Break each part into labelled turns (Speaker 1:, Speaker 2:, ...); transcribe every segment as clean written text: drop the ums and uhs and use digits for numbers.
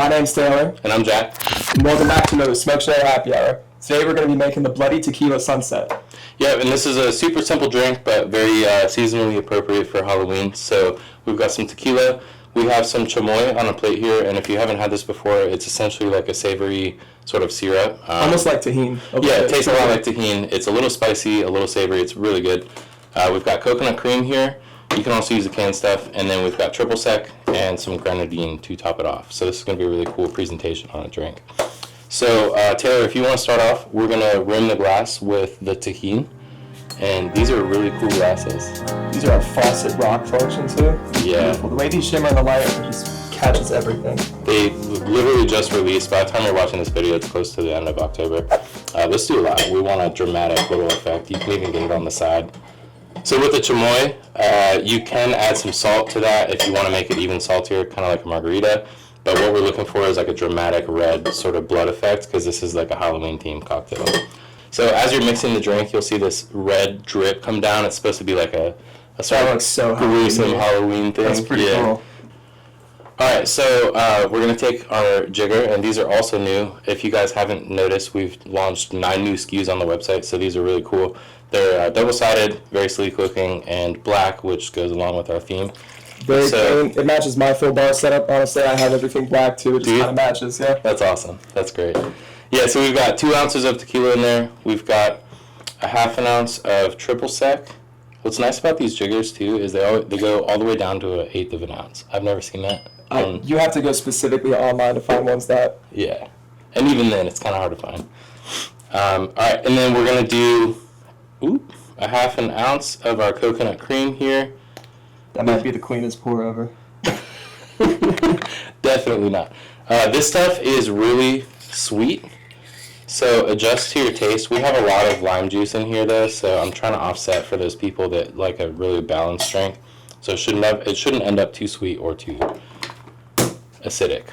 Speaker 1: My name's Taylor.
Speaker 2: And I'm Jack.
Speaker 1: And welcome back to another Smoke Show Happy Hour. Today we're going to be making the Bloody Tequila Sunset.
Speaker 2: Yeah, and this is a super simple drink, but very seasonally appropriate for Halloween. So we've got some tequila. We have some chamoy on a plate here, and if you haven't had this before, it's essentially like a savory sort of syrup.
Speaker 1: Almost like tahini.
Speaker 2: Yeah, it tastes a lot like tahini. It's a little spicy, a little savory. It's really good. We've got coconut cream here. You can also use the canned stuff, and then we've got triple sec and some grenadine to top it off. So this is going to be a really cool presentation on a drink. So Taylor, if you want to start off, we're going to rim the glass with the tahini, and these are really cool glasses.
Speaker 1: These are a faucet rock function too.
Speaker 2: Yeah.
Speaker 1: Beautiful. The way these shimmer in the light, it just catches everything.
Speaker 2: They literally just released. By the time you're watching this video, it's close to the end of October. Let's do a lot. We want a dramatic little effect. You can even get it on the side. So with the chamoy, you can add some salt to that if you want to make it even saltier, kind of like a margarita. But what we're looking for is like a dramatic red sort of blood effect, because this is like a Halloween themed cocktail. So as you're mixing the drink, you'll see this red drip come down. It's supposed to be like a sort of gruesome Halloween thing.
Speaker 1: That's pretty cool.
Speaker 2: All right, so we're going to take our jigger, and these are also new. If you guys haven't noticed, we've launched 9 new SKUs on the website, so these are really cool. They're double-sided, very sleek looking, and black, which goes along with our theme.
Speaker 1: Very clean. It matches my full bar setup. Honestly, I have everything black too. It just kind of matches, yeah.
Speaker 2: That's awesome. That's great. Yeah, so we've got 2 ounces of tequila in there. We've got a half an ounce of triple sec. What's nice about these jiggers, too, is they go all the way down to 1/8 of an ounce. I've never seen that.
Speaker 1: You have to go specifically online to find ones that...
Speaker 2: Yeah. And even then, it's kind of hard to find. All right, and then we're going to do a half an ounce of our coconut cream here.
Speaker 1: That might be the cleanest pour ever.
Speaker 2: Definitely not. This stuff is really sweet, so adjust to your taste. We have a lot of lime juice in here, though, so I'm trying to offset for those people that like a really balanced drink. So it shouldn't end up too sweet or too acidic.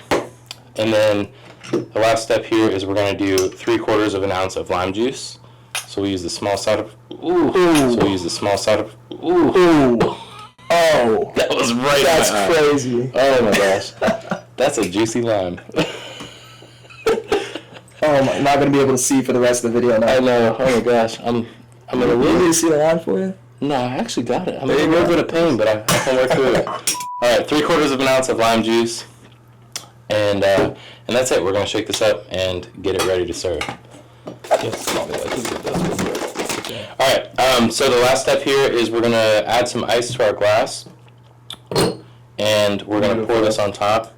Speaker 2: And then the last step here is we're going to do 3/4 of an ounce of lime juice. So we use the small side of... Ooh. So we use the small side of... Ooh.
Speaker 1: Oh.
Speaker 2: That was right.
Speaker 1: That's crazy.
Speaker 2: Oh my gosh. That's a juicy lime.
Speaker 1: Oh my, I'm not going to be able to see for the rest of the video now.
Speaker 2: I know. Oh my gosh. I'm in a
Speaker 1: You
Speaker 2: little...
Speaker 1: need to see the line for you?
Speaker 2: No, I actually got it. I'm in a little bit of pain, but I can work through it. All right, 3/4 of an ounce of lime juice. And that's it. We're going to shake this up and get it ready to serve. All right, so the last step here is we're going to add some ice to our glass, and we're going to pour this on top.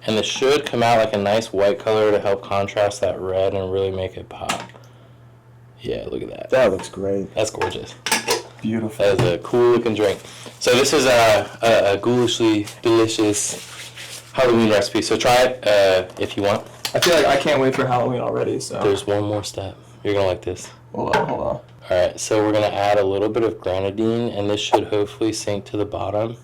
Speaker 2: And this should come out like a nice white color to help contrast that red and really make it pop. Yeah, look at that.
Speaker 1: That looks great.
Speaker 2: That's gorgeous.
Speaker 1: Beautiful.
Speaker 2: That is a cool looking drink. So this is a ghoulishly delicious Halloween recipe. So try it if you want.
Speaker 1: I feel like I can't wait for Halloween already, so...
Speaker 2: There's one more step. You're going to like this.
Speaker 1: Hold on.
Speaker 2: All right, so we're going to add a little bit of grenadine, and this should hopefully sink to the bottom.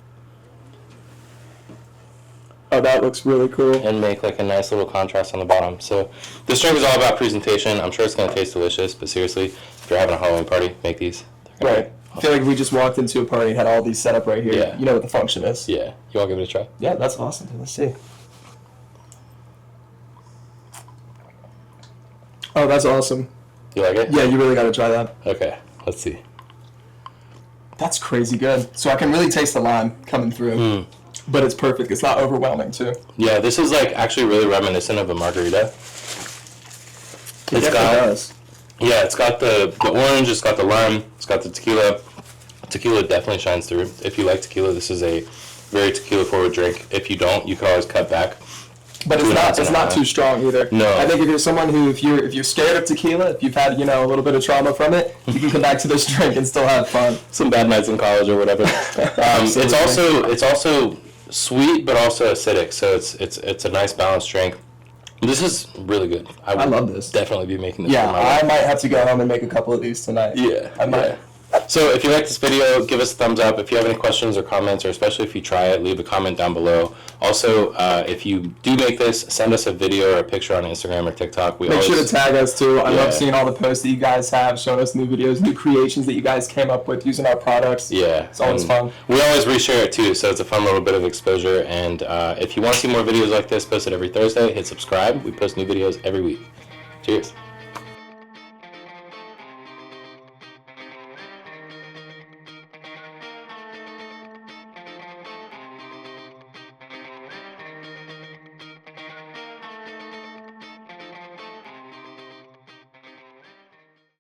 Speaker 1: Oh, that looks really cool.
Speaker 2: And make like a nice little contrast on the bottom. So this drink is all about presentation. I'm sure it's going to taste delicious, but seriously, if you're having a Halloween party, make these.
Speaker 1: Right. I feel like we just walked into a party and had all these set up right here.
Speaker 2: Yeah.
Speaker 1: You know what the function is.
Speaker 2: Yeah. You want to give it a try?
Speaker 1: Yeah, that's awesome. Let's see. Oh, that's awesome.
Speaker 2: You like it?
Speaker 1: Yeah, you really got to try that.
Speaker 2: Okay, let's see.
Speaker 1: That's crazy good. So I can really taste the lime coming through. But it's perfect. It's not overwhelming, too.
Speaker 2: Yeah, this is like actually really reminiscent of a margarita.
Speaker 1: It definitely does.
Speaker 2: Yeah, it's got the orange, it's got the lime, it's got the tequila. Tequila definitely shines through. If you like tequila, this is a very tequila-forward drink. If you don't, you can always cut back.
Speaker 1: But it's not too strong either.
Speaker 2: No.
Speaker 1: I think if you're someone who, if you're scared of tequila, if you've had, a little bit of trauma from it, you can come back to this drink and still have fun.
Speaker 2: Some bad nights in college or whatever. It's also sweet, but also acidic, so it's a nice balanced drink. This is really good. I
Speaker 1: love this.
Speaker 2: Definitely be making this.
Speaker 1: Yeah,
Speaker 2: for my
Speaker 1: I
Speaker 2: life.
Speaker 1: might have to go home and make a couple of these tonight.
Speaker 2: Yeah,
Speaker 1: I might.
Speaker 2: So if you like this video, give us a thumbs up. If you have any questions or comments, or especially if you try it, leave a comment down below. Also, if you do make this, send us a video or a picture on Instagram or TikTok.
Speaker 1: Make sure to tag us too. I
Speaker 2: Yeah.
Speaker 1: love seeing all the posts that you guys have, showing us new videos, new creations that you guys came up with using our products.
Speaker 2: Yeah.
Speaker 1: It's always fun.
Speaker 2: We always reshare it too, so it's a fun little bit of exposure. And if you want to see more videos like this posted every Thursday, hit subscribe. We post new videos every week. Cheers.